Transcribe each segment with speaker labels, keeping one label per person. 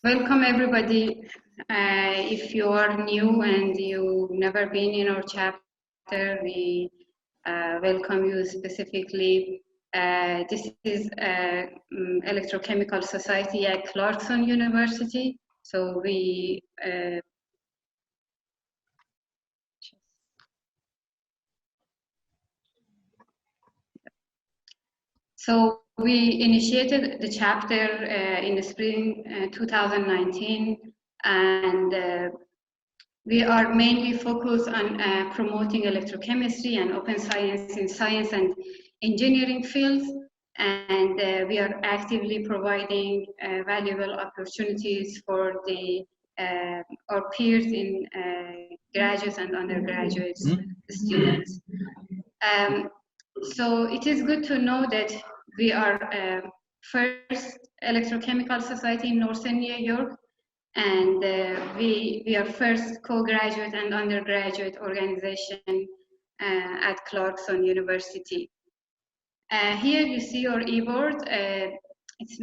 Speaker 1: Welcome everybody. If you are new and you've never been in our chapter, we welcome you specifically. This is Electrochemical Society at Clarkson University. So we initiated the chapter in the spring 2019, and we are mainly focused on promoting electrochemistry and open science in science and engineering fields, and we are actively providing valuable opportunities for our peers in graduates and undergraduate students. So it is good to know that we are first electrochemical society in Northern New York, and we are first co-graduate and undergraduate organization at Clarkson University. Here you see our e-board. It's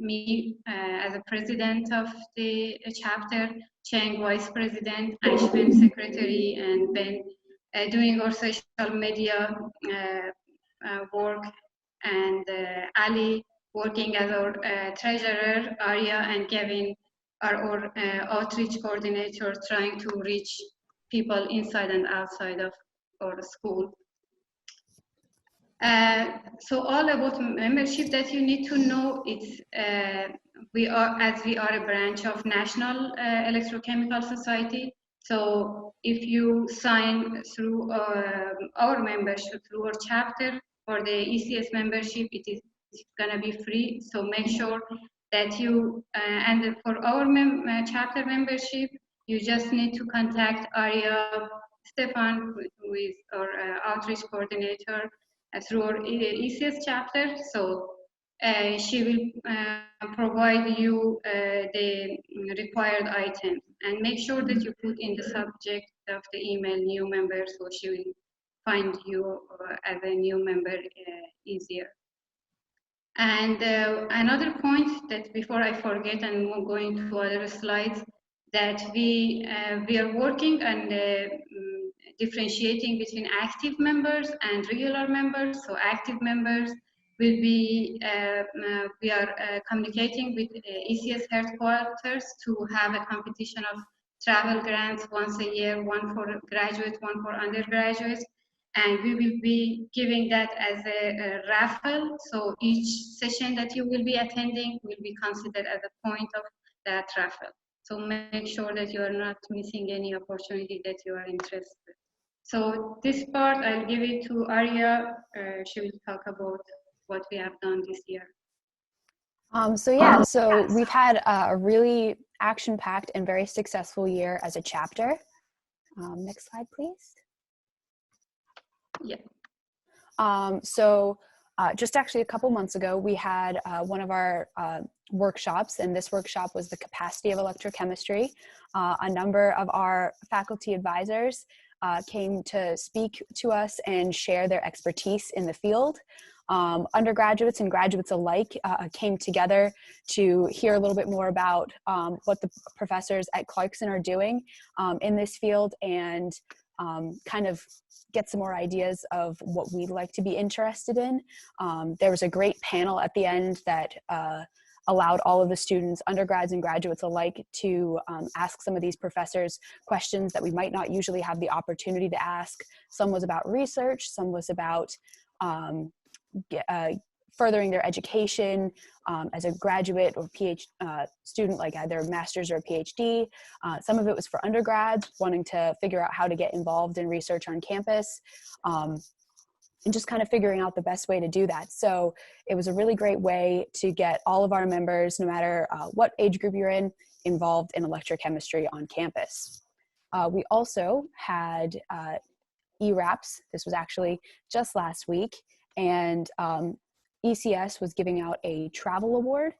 Speaker 1: me as a president of the chapter, Cheng vice president, Ashwin secretary, and Ben doing our social media work, and Ali working as our treasurer. Arya and Kevin are our outreach coordinators, trying to reach people inside and outside of our school. So all about membership that you need to know, it's we are a branch of National Electrochemical Society. So if you sign through our membership, through our chapter, for the ECS membership, it's gonna be free. So make sure that you, and for our chapter membership, you just need to contact Arya Stefan, who is our outreach coordinator, through our ECS chapter. So she will provide you the required items, and make sure that you put in the subject of the email new member, so she will find you as a new member easier. And another point that before I forget and going to other slides, that we are working on differentiating between active members and regular members. So active members will be, we are communicating with ECS headquarters to have a competition of travel grants once a year, one for graduates, one for undergraduates. And we will be giving that as a raffle. So each session that you will be attending will be considered as a point of that raffle. So make sure that you are not missing any opportunity that you are interested. So this part, I'll give it to Arya. She will talk about what we have done this year.
Speaker 2: So we've had a really action-packed and very successful year as a chapter. Next slide, please.
Speaker 1: Yeah.
Speaker 2: Just actually a couple months ago, we had one of our workshops, and this workshop was the capacity of electrochemistry. A number of our faculty advisors came to speak to us and share their expertise in the field. Undergraduates and graduates alike came together to hear a little bit more about what the professors at Clarkson are doing in this field, and kind of get some more ideas of what we'd like to be interested in. There was a great panel at the end that allowed all of the students, undergrads and graduates alike, to ask some of these professors questions that we might not usually have the opportunity to ask. Some was about research, some was about furthering their education as a graduate or PhD student, like either a master's or a PhD. Some of it was for undergrads wanting to figure out how to get involved in research on campus, and just kind of figuring out the best way to do that. So it was a really great way to get all of our members, no matter what age group you're in, involved in electrochemistry on campus. We also had ERAPs. This was actually just last week, and ECS was giving out a travel award.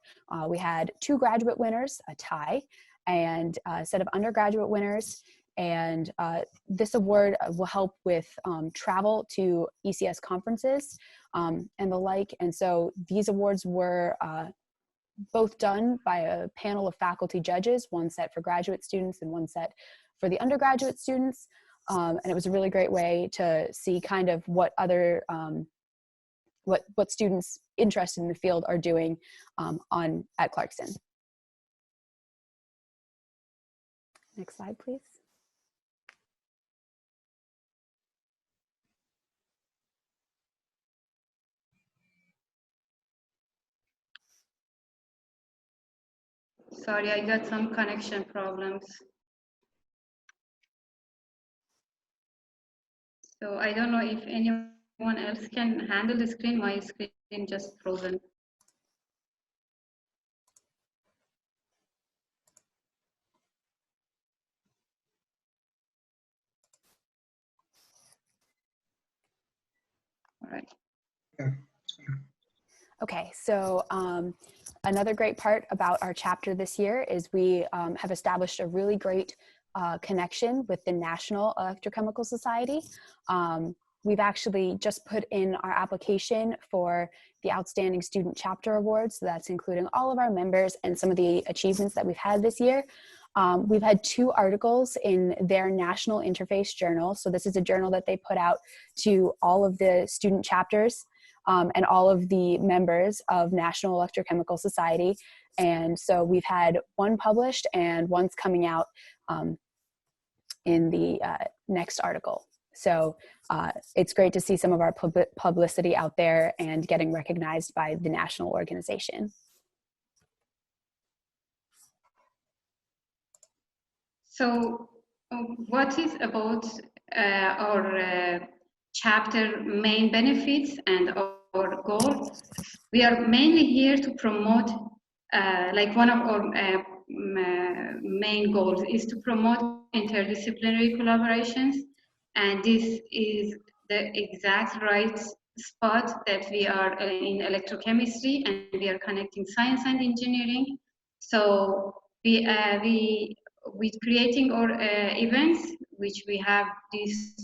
Speaker 2: We had 2 graduate winners, a tie, and a set of undergraduate winners. And this award will help with travel to ECS conferences and the like. And so these awards were both done by a panel of faculty judges, one set for graduate students and one set for the undergraduate students. And it was a really great way to see kind of what other, what students interested in the field are doing at Clarkson. Next slide, please.
Speaker 1: Sorry, I got some connection problems. So I don't know if anyone else can handle the screen. My screen just frozen. All right.
Speaker 2: Okay, so another great part about our chapter this year is we have established a really great connection with the National Electrochemical Society. We've actually just put in our application for the Outstanding Student Chapter Awards. So that's including all of our members and some of the achievements that we've had this year. We've had 2 articles in their national interface journal. So this is a journal that they put out to all of the student chapters and all of the members of National Electrochemical Society. And so we've had 1 published and 1's coming out in the next article. So it's great to see some of our publicity out there and getting recognized by the national organization.
Speaker 1: So what is about our chapter main benefits and our goal? We are mainly here to promote, like one of our main goals is to promote interdisciplinary collaborations, and this is the exact right spot that we are in electrochemistry, and we are connecting science and engineering. So with creating our events, which we have these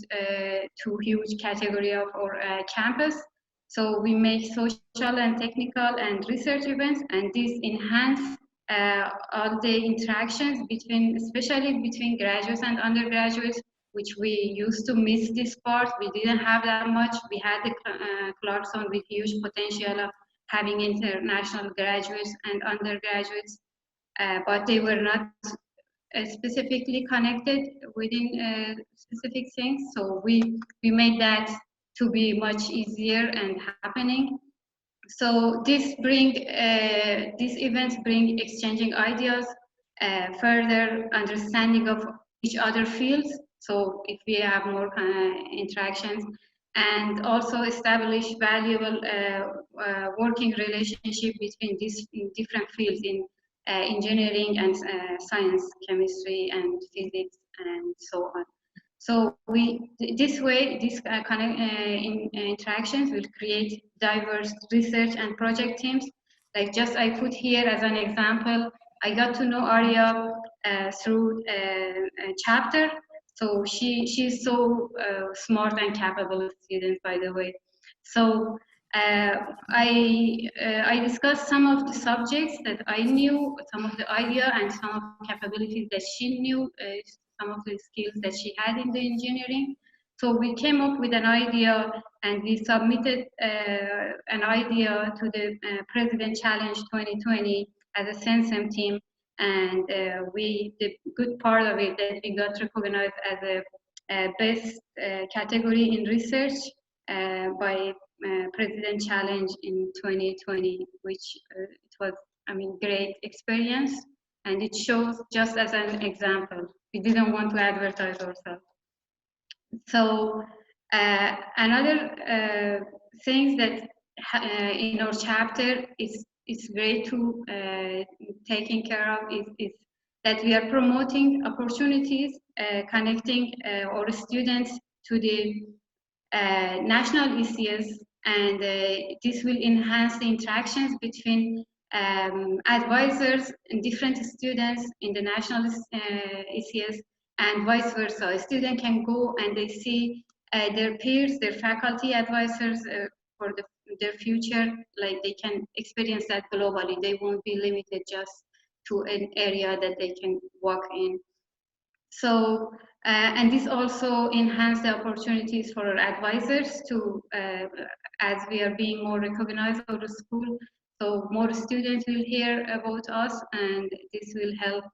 Speaker 1: 2 huge category of our campus. So we make social and technical and research events, and these enhance all the interactions between, especially between graduates and undergraduates, which we used to miss this part. We didn't have that much. We had the Clarkson with huge potential of having international graduates and undergraduates, but they were not specifically connected within specific things. So we made that to be much easier and happening. So these events bring exchanging ideas, further understanding of each other fields. So if we have more interactions, and also establish valuable working relationship between these different fields in engineering and science, chemistry and physics and so on. So this way, these interactions will create diverse research and project teams. Like just I put here as an example, I got to know Arya through a chapter. So she's so smart and capable student, by the way. So I discussed some of the subjects that I knew, some of the idea and some of the capabilities that she knew, some of the skills that she had in the engineering. So we came up with an idea, and we submitted an idea to the President Challenge 2020 as a SENSEM team. And the good part of it that we got recognized as a best category in research by President Challenge in 2020, which it was, I mean, great experience. And it shows just as an example. We didn't want to advertise ourselves. So another things that in our chapter is great to taking care of is that we are promoting opportunities, connecting our students to the national ECS, and this will enhance the interactions between advisors and different students in the national ECS, and vice versa. A student can go and they see their peers, their faculty advisors, for their future, like they can experience that globally. They won't be limited just to an area that they can work in. So, and this also enhance the opportunities for our advisors to, as we are being more recognized out of school, so more students will hear about us, and this will help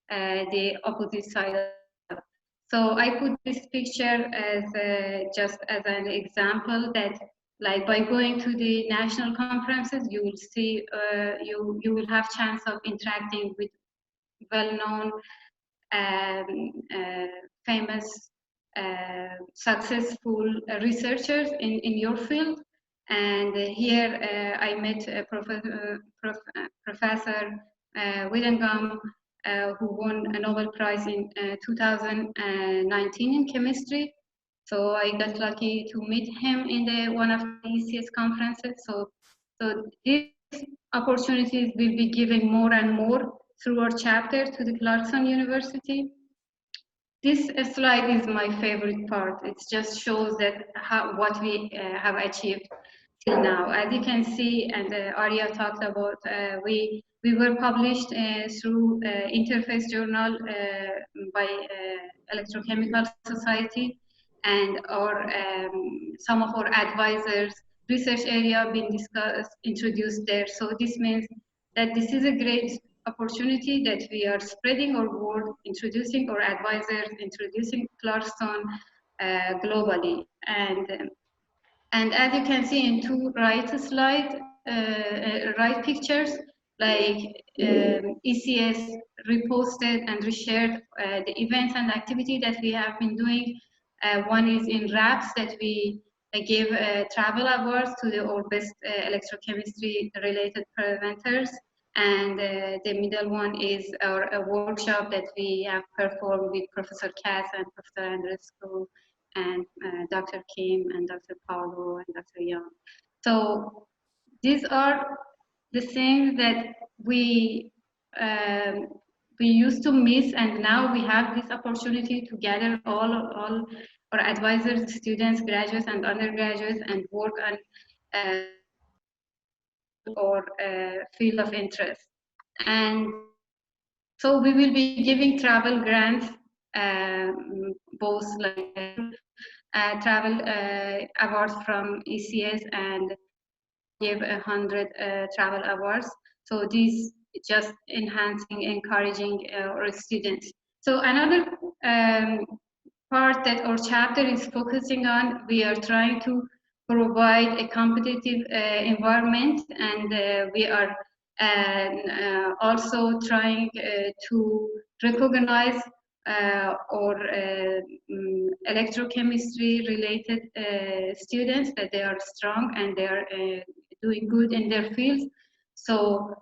Speaker 1: the opposite side. So I put this picture as just as an example that, like, by going to the national conferences, you will see, you will have chance of interacting with well-known, famous, successful researchers in your field. And here I met Professor Willengam, who won a Nobel Prize in 2019 in chemistry. So I got lucky to meet him in one of the ECS conferences. So these opportunities will be given more and more through our chapter to the Clarkson University. This slide is my favorite part. It just shows that what we have achieved till now. As you can see, and Arya talked about, we were published through Interface Journal by Electrochemical Society, and some of our advisors' research area been discussed, introduced there. So this means that this is a great opportunity that we are spreading our word, introducing our advisors, introducing Clarkson globally. And as you can see in two right pictures, like ECS reposted and reshared the events and activity that we have been doing. One is in RAPS that we gave travel awards to our best electrochemistry related presenters. And the middle one is a workshop that we have performed with Professor Katz and Professor Andrescu and Dr. Kim and Dr. Paulo and Dr. Young. So these are the things that we used to miss, and now we have this opportunity to gather all our advisors, students, graduates, and undergraduates, and work on or field of interest. And so we will be giving travel grants, both like travel awards from ECS, and give 100 travel awards. So these just enhancing, encouraging our students. So another part that our chapter is focusing on, we are trying to provide a competitive environment, and we are also trying to recognize or electrochemistry related students, that they are strong and they are doing good in their fields. So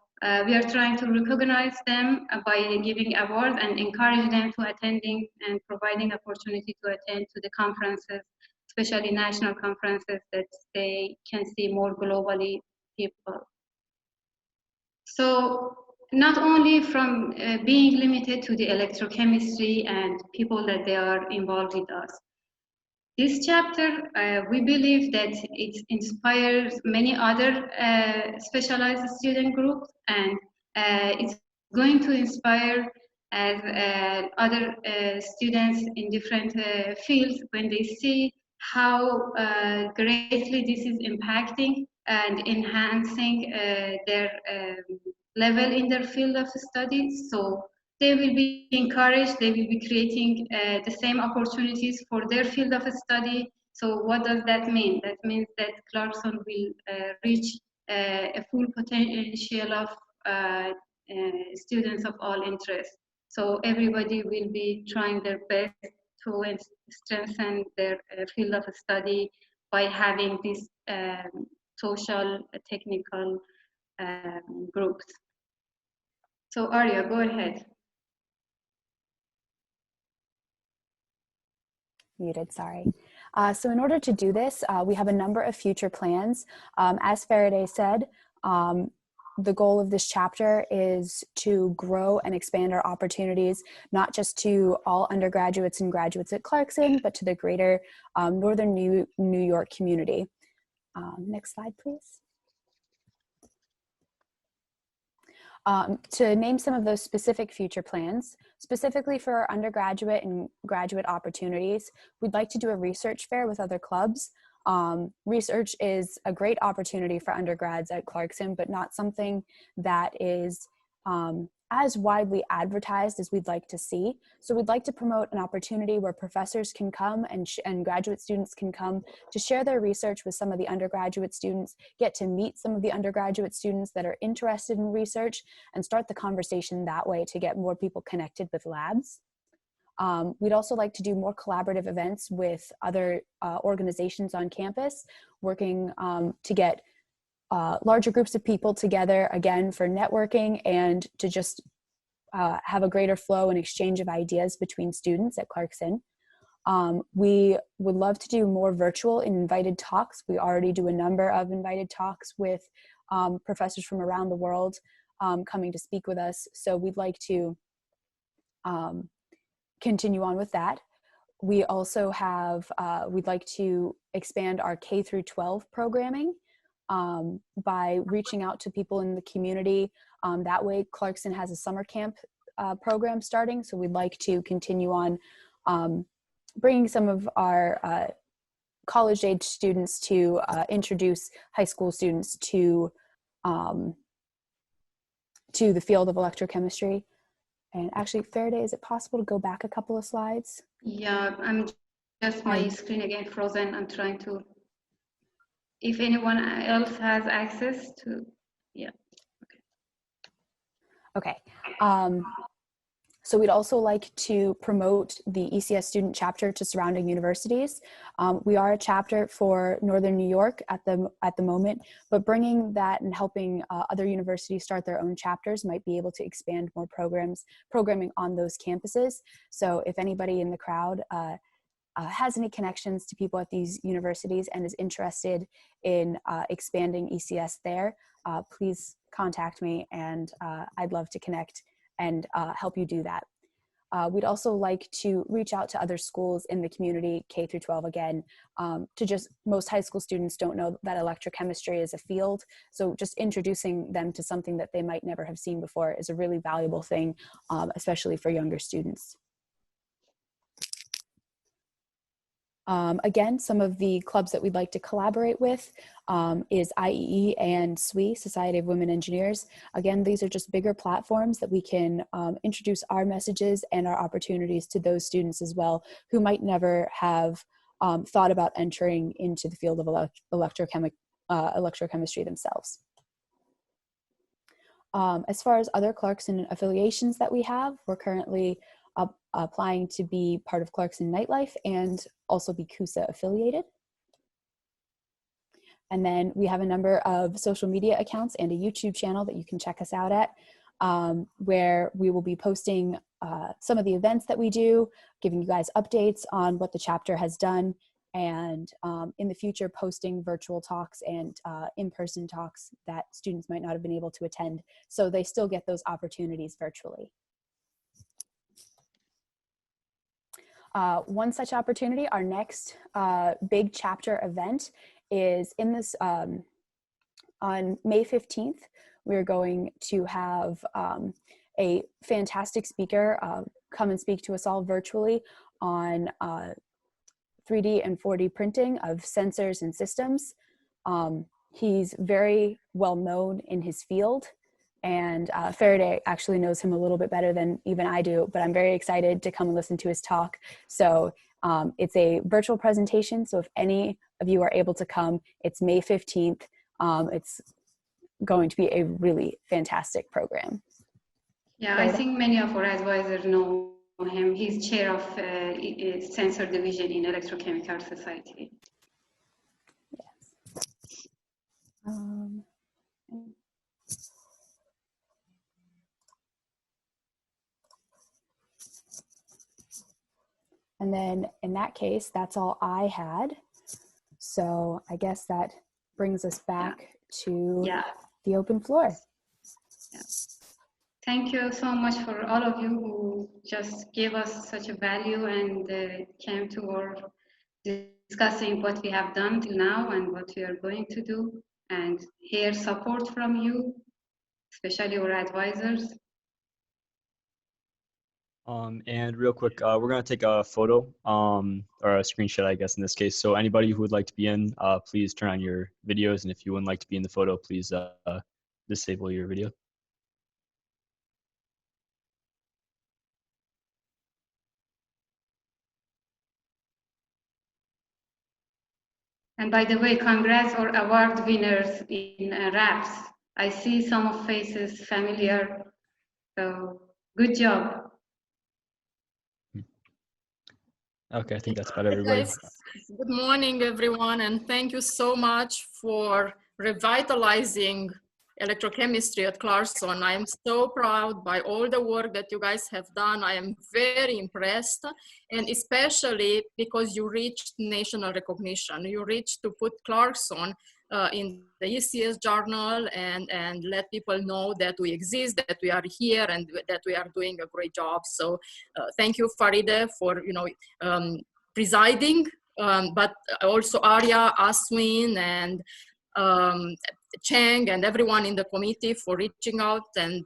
Speaker 1: we are trying to recognize them by giving awards and encourage them to attending and providing opportunity to attend to the conferences, especially national conferences, that they can see more globally people. So not only from being limited to the electrochemistry and people that they are involved with us. This chapter, we believe that it inspires many other specialized student groups, and it's going to inspire other students in different fields when they see how greatly this is impacting and enhancing their level in their field of study. So they will be encouraged, they will be creating the same opportunities for their field of study. So what does that mean? That means that Clarkson will reach a full potential of students of all interests. So everybody will be trying their best to strengthen their field of study by having these social, technical groups. So Arya, go ahead.
Speaker 2: Muted, sorry. So in order to do this, we have a number of future plans. As Faraday said, the goal of this chapter is to grow and expand our opportunities, not just to all undergraduates and graduates at Clarkson, but to the greater Northern New York community. Next slide, please. To name some of those specific future plans, specifically for our undergraduate and graduate opportunities, we'd like to do a research fair with other clubs. Research is a great opportunity for undergrads at Clarkson, but not something that is as widely advertised as we'd like to see. So we'd like to promote an opportunity where professors can come and graduate students can come to share their research with some of the undergraduate students, get to meet some of the undergraduate students that are interested in research, and start the conversation that way to get more people connected with labs. We'd also like to do more collaborative events with other organizations on campus, working to get larger groups of people together, again, for networking and to just have a greater flow and exchange of ideas between students at Clarkson. We would love to do more virtual and invited talks. We already do a number of invited talks with professors from around the world coming to speak with us. So we'd like to continue on with that. We also have, we'd like to expand our K through 12 programming by reaching out to people in the community. That way, Clarkson has a summer camp program starting, so we'd like to continue on bringing some of our college-age students to introduce high school students to the field of electrochemistry. And actually, Faraday, is it possible to go back a couple of slides?
Speaker 1: Yeah, I'm just my screen again frozen. I'm trying to. If anyone else has access to, yeah. Okay.
Speaker 2: So we'd also like to promote the ECS-StudentChapter to surrounding universities. We are a chapter for Northern New York at the moment, but bringing that and helping other universities start their own chapters might be able to expand more programming on those campuses. So if anybody in the crowd has any connections to people at these universities and is interested in expanding ECS there, please contact me, and I'd love to connect and help you do that. We'd also like to reach out to other schools in the community, K through 12 again, to just, most high school students don't know that electrochemistry is a field, so just introducing them to something that they might never have seen before is a really valuable thing, especially for younger students. Again, some of the clubs that we'd like to collaborate with is IEE and SWE, Society of Women Engineers. Again, these are just bigger platforms that we can introduce our messages and our opportunities to those students as well who might never have thought about entering into the field of electrochemistry themselves. As far as other Clarkson affiliations that we have, we're currently applying to be part of Clarkson Nightlife and also be CUSA affiliated. And then we have a number of social media accounts and a YouTube channel that you can check us out at, where we will be posting some of the events that we do, giving you guys updates on what the chapter has done, and in the future posting virtual talks and in-person talks that students might not have been able to attend, so they still get those opportunities virtually. One such opportunity, our next big chapter event is in this, on May 15th, we're going to have a fantastic speaker come and speak to us all virtually on 3D and 4D printing of sensors and systems. He's very well known in his field, and Faraday actually knows him a little bit better than even I do, but I'm very excited to come and listen to his talk. So it's a virtual presentation, so if any of you are able to come, it's May 15th. It's going to be a really fantastic program.
Speaker 1: Yeah, Faraday? I think many of our advisors know him. He's chair of sensor division in Electrochemical Society.
Speaker 2: Yes. And then in that case, that's all I had. So I guess that brings us back to the open floor.
Speaker 1: Yeah. Thank you so much for all of you who just gave us such a value and came to our discussing what we have done till now and what we are going to do, and hear support from you, especially our advisors.
Speaker 3: And real quick, we're gonna take a photo, or a screenshot, I guess, in this case. So anybody who would like to be in, please turn on your videos, and if you wouldn't like to be in the photo, please disable your video.
Speaker 1: And by the way, congrats or award winners in RAPS. I see some of faces familiar, so good job.
Speaker 3: Okay, I think that's about
Speaker 4: Hey
Speaker 3: everybody.
Speaker 4: guys, good morning everyone, and thank you so much for revitalizing electrochemistry at Clarkson. I am so proud by all the work that you guys have done. I am very impressed, and especially because you reached national recognition. You reached to put Clarkson in the ECS journal and let people know that we exist, that we are here, and that we are doing a great job. So thank you, Faride, for presiding, but also Arya, Aswin, and Cheng, and everyone in the committee for reaching out and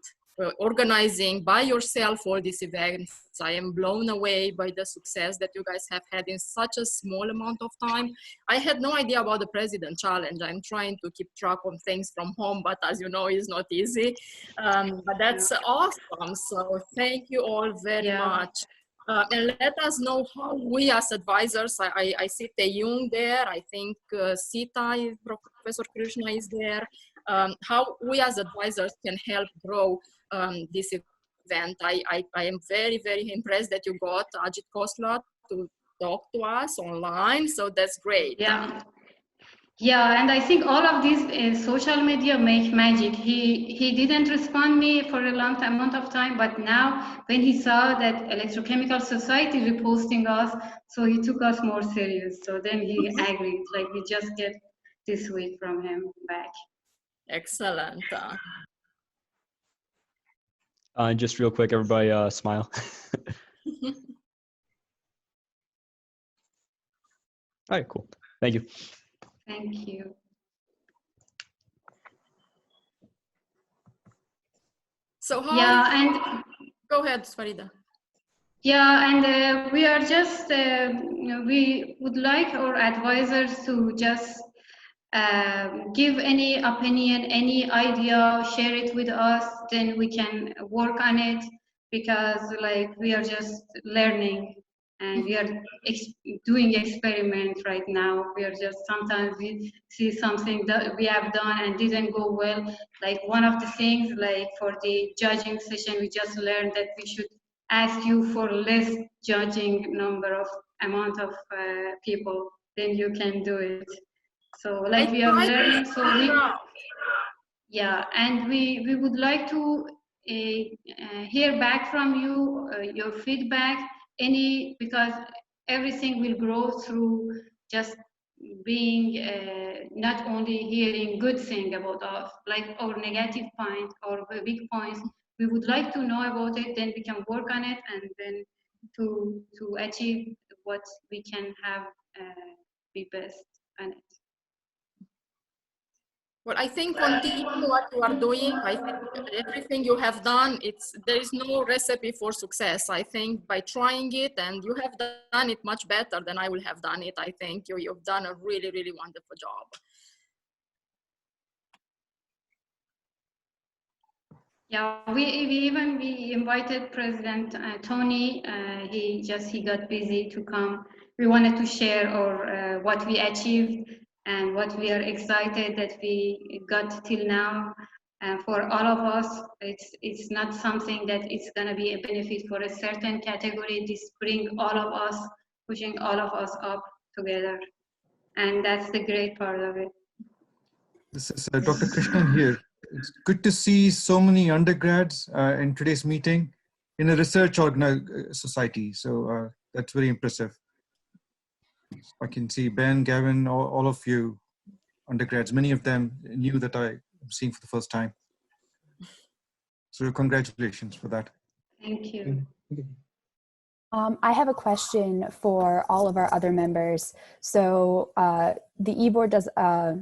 Speaker 4: organizing by yourself all these events. I am blown away by the success that you guys have had in such a small amount of time. I had no idea about the President Challenge. I'm trying to keep track of things from home, but as you know, it's not easy. But that's awesome. So thank you all very much. And let us know how we as advisors, I see Taeyong there, I think Sita, Professor Krishna is there, how we as advisors can help grow this event. I am very, very impressed that you got Ajit Khosla to talk to us online, so that's great.
Speaker 1: Yeah, and I think all of these social media make magic. He didn't respond me for a long amount of time, but now when he saw that Electrochemical Society reposting us, so he took us more serious. So then he agreed, like we just get this week from him back.
Speaker 4: Excellent.
Speaker 3: Just real quick, everybody smile. All right, cool. Thank you.
Speaker 1: Thank you.
Speaker 4: So how
Speaker 1: and
Speaker 4: go ahead, Farida.
Speaker 1: Yeah, and we are just, we would like our advisors to just give any opinion, any idea, share it with us, then we can work on it, because like we are just learning and we are doing experiments right now. We are just, sometimes we see something that we have done and didn't go well. Like one of the things, like for the judging session, we just learned that we should ask you for less judging amount of people, then you can do it. So like we are learning, so and we would like to hear back from you, your feedback, because everything will grow through just being not only hearing good thing about us, like our negative point or the big points. We would like to know about it, then we can work on it, and then to achieve what we can have be best on it.
Speaker 4: Well, I think continue what you are doing. I think everything you have done, there is no recipe for success. I think by trying it, and you have done it much better than I will have done it. I think you've done a really, really wonderful job.
Speaker 1: Yeah, we invited President Tony. He got busy to come. We wanted to share our what we achieved and what we are excited that we got till now. For all of us, it's not something that it's gonna be a benefit for a certain category. This bring all of us, pushing all of us up together, and that's the great part of it.
Speaker 5: This is Dr. Krishnan here. It's good to see so many undergrads in today's meeting in a research society. So that's very impressive. I can see Ben, Gavin, all of you undergrads, many of them new that I'm seeing for the first time. So congratulations for that.
Speaker 1: Thank you.
Speaker 2: I have a question for all of our other members. So the e-board does a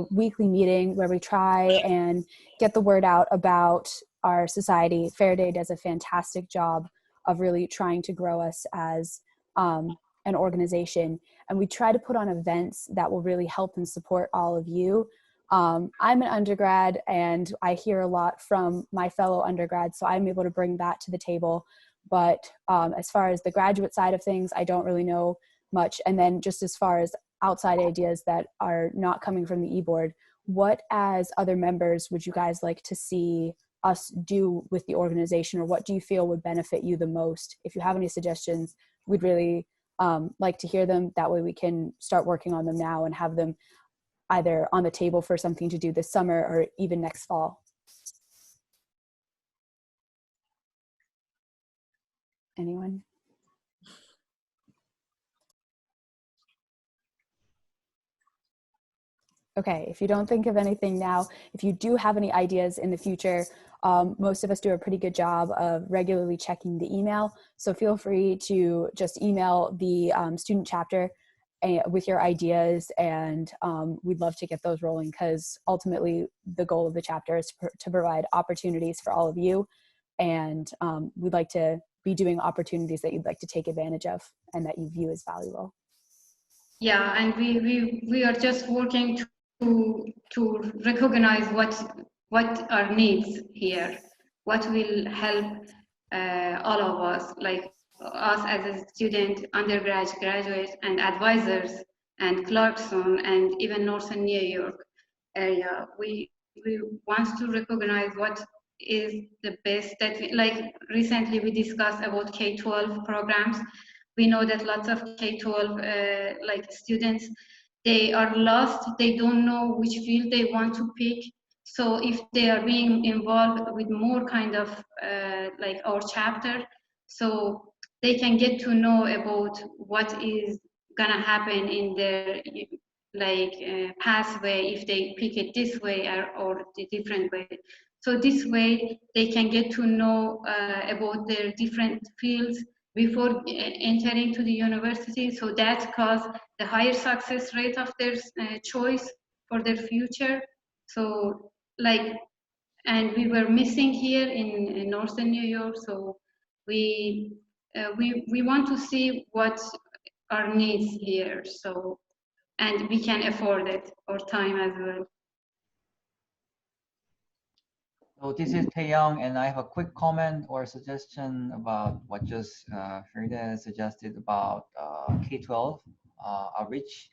Speaker 2: weekly meeting where we try and get the word out about our society. Faraday does a fantastic job of really trying to grow us as an organization. And we try to put on events that will really help and support all of you. I'm an undergrad and I hear a lot from my fellow undergrads, so I'm able to bring that to the table. But as far as the graduate side of things, I don't really know much. And then just as far as outside ideas that are not coming from the e-board, what as other members would you guys like to see us do with the organization, or what do you feel would benefit you the most? If you have any suggestions, we'd really like to hear them. That way we can start working on them now and have them either on the table for something to do this summer or even next fall. Anyone? Okay, if you don't think of anything now, if you do have any ideas in the future, most of us do a pretty good job of regularly checking the email. So feel free to just email the student chapter with your ideas, and we'd love to get those rolling, because ultimately the goal of the chapter is to provide opportunities for all of you. And we'd like to be doing opportunities that you'd like to take advantage of and that you view as valuable.
Speaker 1: Yeah, and we are just working to recognize what our needs here, what will help all of us, like us as a student, undergrads, graduates, and advisors, and Clarkson, and even Northern New York area. We want to recognize what is the best that like recently we discussed about K-12 programs. We know that lots of K-12 like students, they are lost, they don't know which field they want to pick. So if they are being involved with more kind of like our chapter, so they can get to know about what is gonna happen in their like pathway if they pick it this way or the different way. So this way they can get to know about their different fields before entering to the university. So that causes the higher success rate of their choice for their future. So like, and we were missing here in Northern New York. So we want to see what our needs here. So, and we can afford it, or time as well.
Speaker 6: So this is Taeyong, and I have a quick comment or suggestion about what just Frida suggested about K-12 outreach.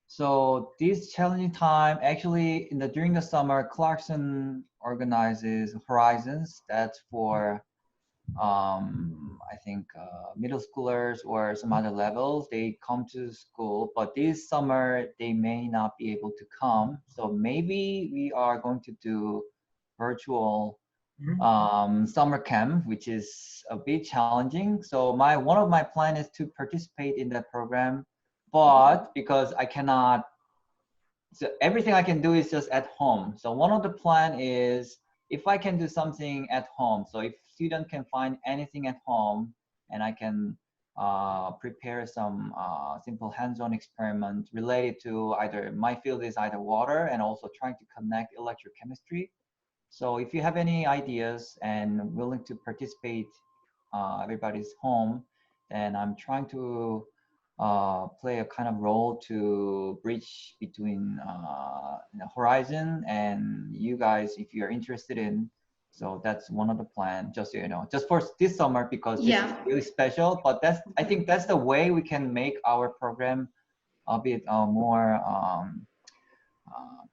Speaker 6: So this challenging time, actually, during the summer, Clarkson organizes Horizons. That's for I think middle schoolers or some other levels. They come to school, but this summer they may not be able to come. So maybe we are going to do virtual summer camp, which is a bit challenging. So one of my plan is to participate in that program, but because I cannot, so everything I can do is just at home. So one of the plan is if I can do something at home. So if student can find anything at home and I can prepare some simple hands-on experiment related to either, my field is either water and also trying to connect electrochemistry. So if you have any ideas and willing to participate, everybody's home, then I'm trying to play a kind of role to bridge between Horizon and you guys if you're interested in. So that's one of the plan, just so you know, just for this summer, because this is really special. But I think that's the way we can make our program a bit more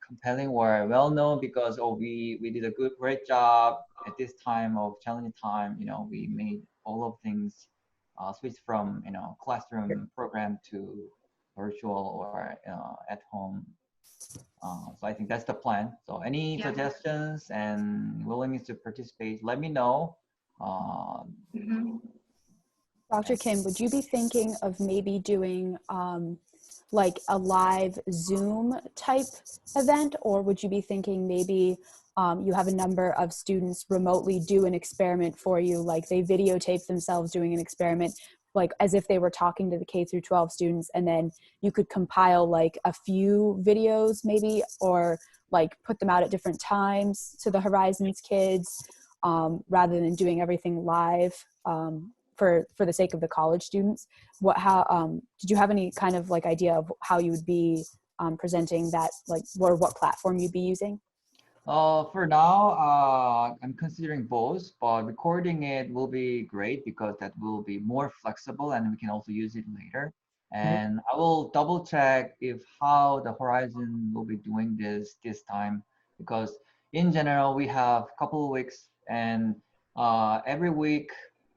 Speaker 6: compelling or well known, because we did a great job at this time of challenging time. You know, we made all of things switch from classroom program to virtual or at home. So I think that's the plan. So any suggestions and willingness to participate, let me know.
Speaker 2: Dr. Kim, would you be thinking of maybe doing like a live Zoom type event, or would you be thinking maybe you have a number of students remotely do an experiment for you, like they videotape themselves doing an experiment, like as if they were talking to the K through 12 students, and then you could compile like a few videos maybe, or like put them out at different times to the Horizons kids, rather than doing everything live, for the sake of the college students. Did you have any kind of like idea of how you would be presenting that, like, or what platform you'd be using?
Speaker 6: For now, I'm considering both, but recording it will be great because that will be more flexible and we can also use it later. And I will double check if how the Horizon will be doing this time, because in general, we have a couple of weeks, and every week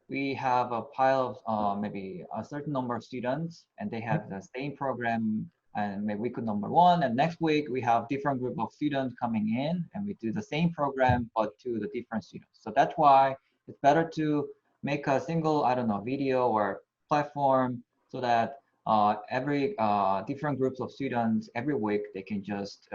Speaker 6: we have a pile of maybe a certain number of students, and they have the same program, and maybe week number 1, and next week we have different group of students coming in, and we do the same program but to the different students. So that's why it's better to make a single, I don't know, video or platform, so that every different groups of students every week, they can just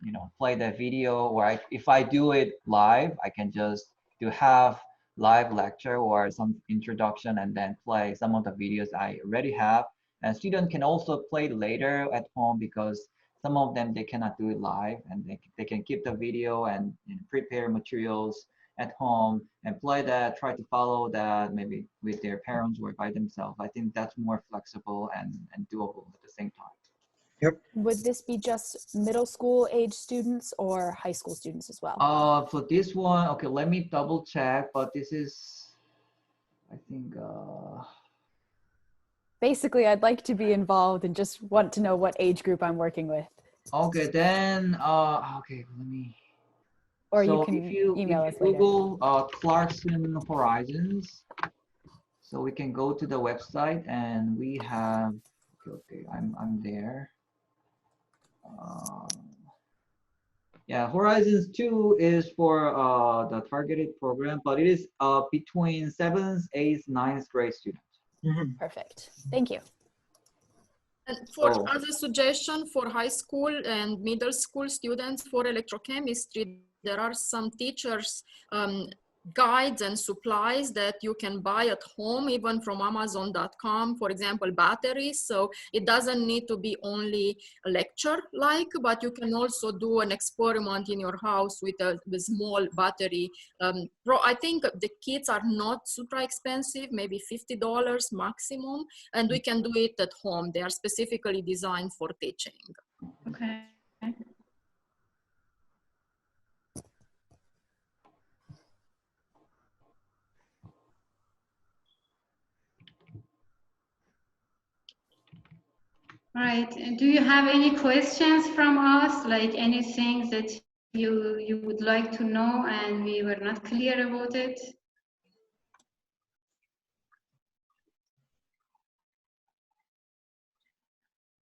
Speaker 6: you know, play that video, or if I do it live, I can just do half live lecture or some introduction and then play some of the videos I already have. And students can also play later at home, because some of them, they cannot do it live, and they can keep the video and prepare materials at home and play that, try to follow that maybe with their parents or by themselves. I think that's more flexible and doable at the same time.
Speaker 5: Yep.
Speaker 2: Would this be just middle school age students or high school students as well?
Speaker 6: For this one, okay, let me double check, but this is, I think,
Speaker 2: Basically, I'd like to be involved and just want to know what age group I'm working with.
Speaker 6: okay, then, okay, let me.
Speaker 2: Or
Speaker 6: So
Speaker 2: you can
Speaker 6: if you
Speaker 2: email us later.
Speaker 6: Google Clarkson Horizons, so we can go to the website, and we have, okay, I'm there. Yeah, Horizons 2 is for the targeted program, but it is between 7th, 8th, 9th grade students.
Speaker 2: Perfect. Thank you.
Speaker 4: And for other suggestion for high school and middle school students for electrochemistry, there are some teachers guides and supplies that you can buy at home, even from Amazon.com, for example, batteries. So it doesn't need to be only a lecture like, but you can also do an experiment in your house with a small battery. I think the kits are not super expensive, maybe $50 maximum, and we can do it at home. They are specifically designed for teaching.
Speaker 1: Okay. Right. And do you have any questions from us, like anything that you would like to know and we were not clear about it?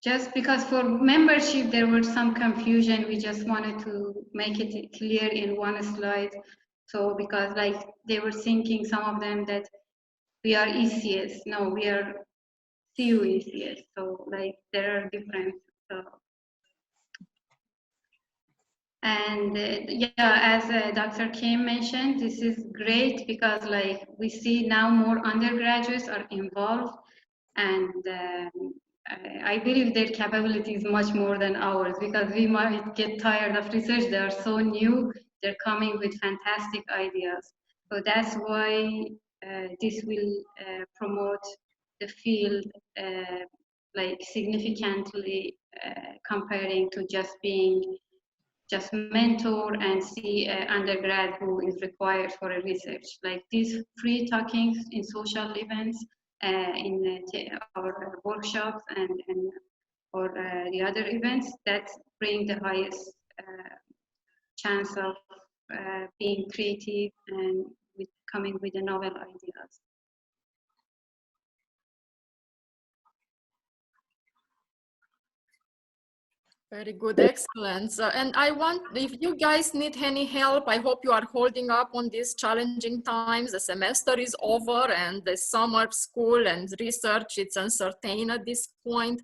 Speaker 1: Just because for membership there was some confusion, we just wanted to make it clear in one slide. So because like they were thinking, some of them, that we are ECS. No, we are CU ECS. So like there are different. And yeah, as Dr. Kim mentioned, this is great because like we see now more undergraduates are involved, and I believe their capability is much more than ours, because we might get tired of research. They are so new, they're coming with fantastic ideas. So that's why this will promote the field like significantly, comparing to just being mentor and see an undergrad who is required for a research. Like these free talkings in social events, in our workshops and or the other events, that bring the highest chance of being creative and coming with the novel ideas.
Speaker 4: Very good, excellent. And I want, if you guys need any help, I hope you are holding up on these challenging times. The semester is over and the summer school and research, it's uncertain at this point.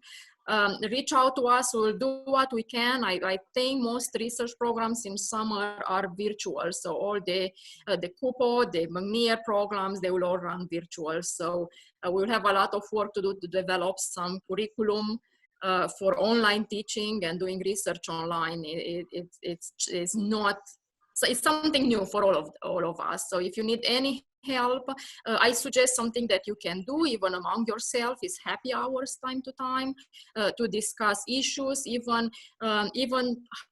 Speaker 4: reach out to us. We'll do what we can. I think most research programs in summer are virtual. So all the CUPO, the McNear programs, they will all run virtual. So we'll have a lot of work to do to develop some curriculum for online teaching and doing research online. It's not, so it's something new for all of us. So if you need any help, I suggest something that you can do even among yourself is happy hours time to time to discuss issues, even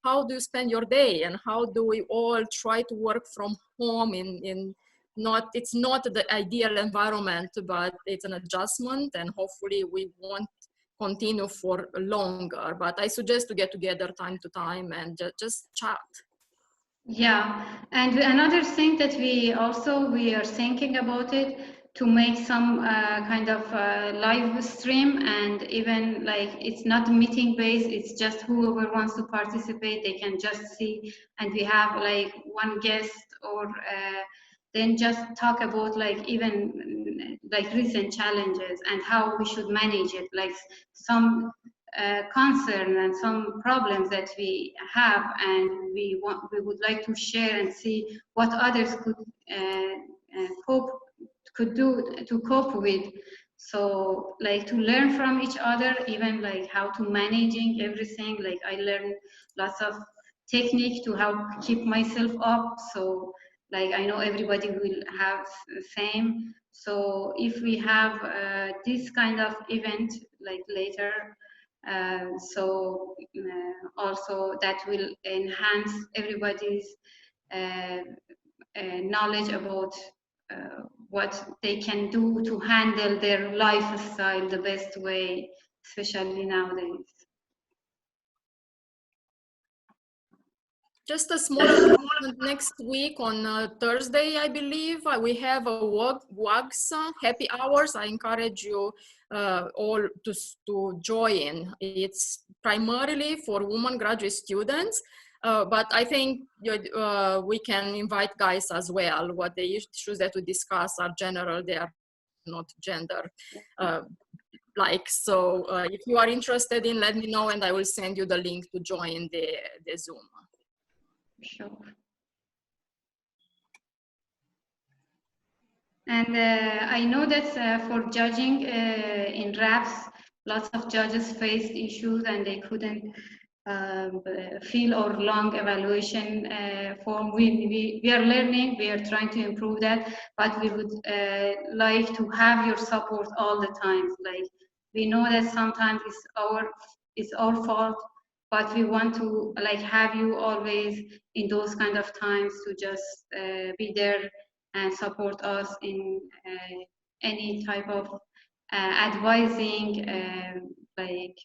Speaker 4: how do you spend your day and how do we all try to work from home it's not the ideal environment, but it's an adjustment and hopefully we won't continue for longer. But I suggest to get together time to time and just chat.
Speaker 1: Yeah, and another thing that we are thinking about it to make some kind of live stream, and even like it's not meeting based, it's just whoever wants to participate, they can just see, and we have like one guest or then just talk about like even like recent challenges and how we should manage it, like some concern and some problems that we have, and we would like to share and see what others could do to cope with. So like to learn from each other, even like how to managing everything. Like I learned lots of technique to help keep myself up. So like I know everybody will have the same. So if we have this kind of event like later, also that will enhance everybody's knowledge about what they can do to handle their lifestyle the best way, especially nowadays.
Speaker 4: Just a small announcement. Next week on Thursday, I believe, we have a WAGS happy hours. I encourage you all to join. It's primarily for women graduate students, but I think we can invite guys as well. What the issues that we discuss are general, they are not gender. So if you are interested in, let me know and I will send you the link to join the Zoom.
Speaker 1: Sure. And I know that for judging in RAPS, lots of judges faced issues and they couldn't fill or long evaluation form. We are learning, we are trying to improve that, but we would like to have your support all the time. Like we know that sometimes it's our fault, but we want to like have you always in those kind of times to just be there and support us in any type of advising, like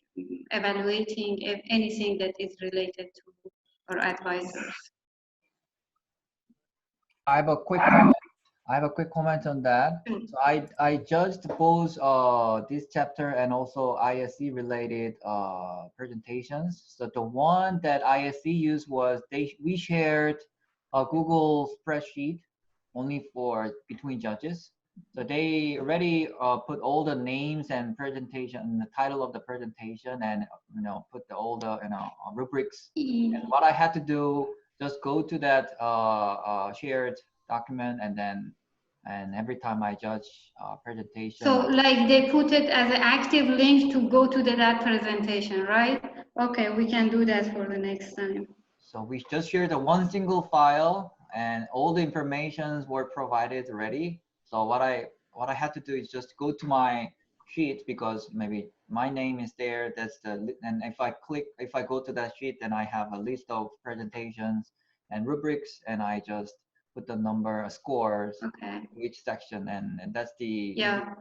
Speaker 1: evaluating anything that is related to our advisors.
Speaker 6: I have a quick comment on that. So I judged both this chapter and also ISE related presentations. So the one that ISE used was we shared a Google spreadsheet only for between judges. So they already put all the names and presentation, the title of the presentation, and put all the rubrics. And what I had to do, just go to that shared document, and every time I judge presentation.
Speaker 1: So like they put it as an active link to go to that presentation, right? Okay, we can do that for the next time.
Speaker 6: So we just shared the one single file and all the informations were provided already. So what I had to do is just go to my sheet, because maybe my name is there. And if I go to that sheet, then I have a list of presentations and rubrics, and I just put the number scores to each section, and that's the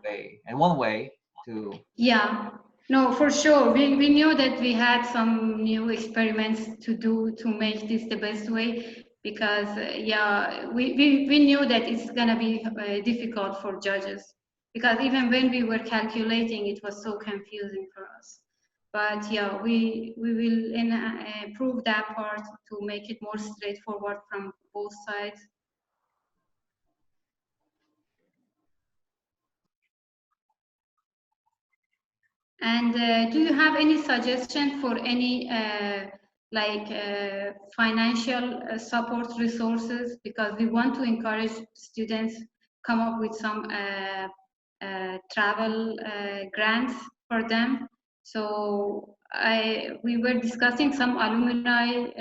Speaker 6: way, and one way to.
Speaker 1: Yeah. No, for sure. We knew that we had some new experiments to do to make this the best way, because we knew that it's gonna be difficult for judges, because even when we were calculating, it was so confusing for us. But yeah, we will improve that part to make it more straightforward from both sides. And do you have any suggestion for any financial support resources? Because we want to encourage students come up with some travel grants for them. So we were discussing some alumni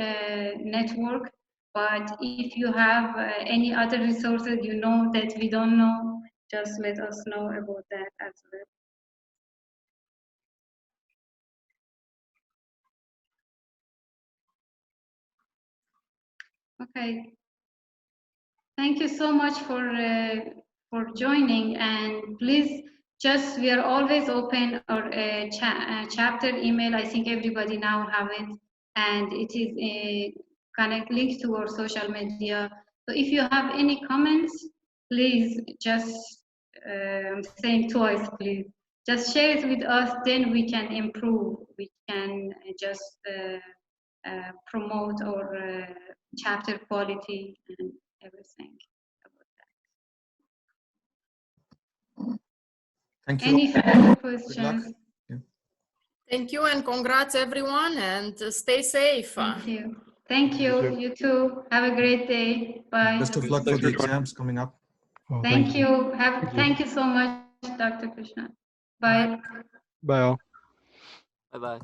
Speaker 1: network, but if you have any other resources you know that we don't know, just let us know about that as well. Okay. Thank you so much for joining, and please we are always open our chapter email. I think everybody now have it, and it is linked to our social media. So if you have any comments, please just I'm saying twice, please just share it with us. Then we can improve. We can just promote our chapter quality and everything about that.
Speaker 5: Thank you.
Speaker 1: Any further questions?
Speaker 5: Yeah.
Speaker 4: Thank you and congrats everyone, and stay safe.
Speaker 1: Thank you. Thank you. You too. Have a great day. Bye.
Speaker 5: Best of luck for the exams coming up.
Speaker 1: Thank you. Thank you so much, Dr. Krishna. Bye.
Speaker 7: Bye all.
Speaker 8: Bye bye.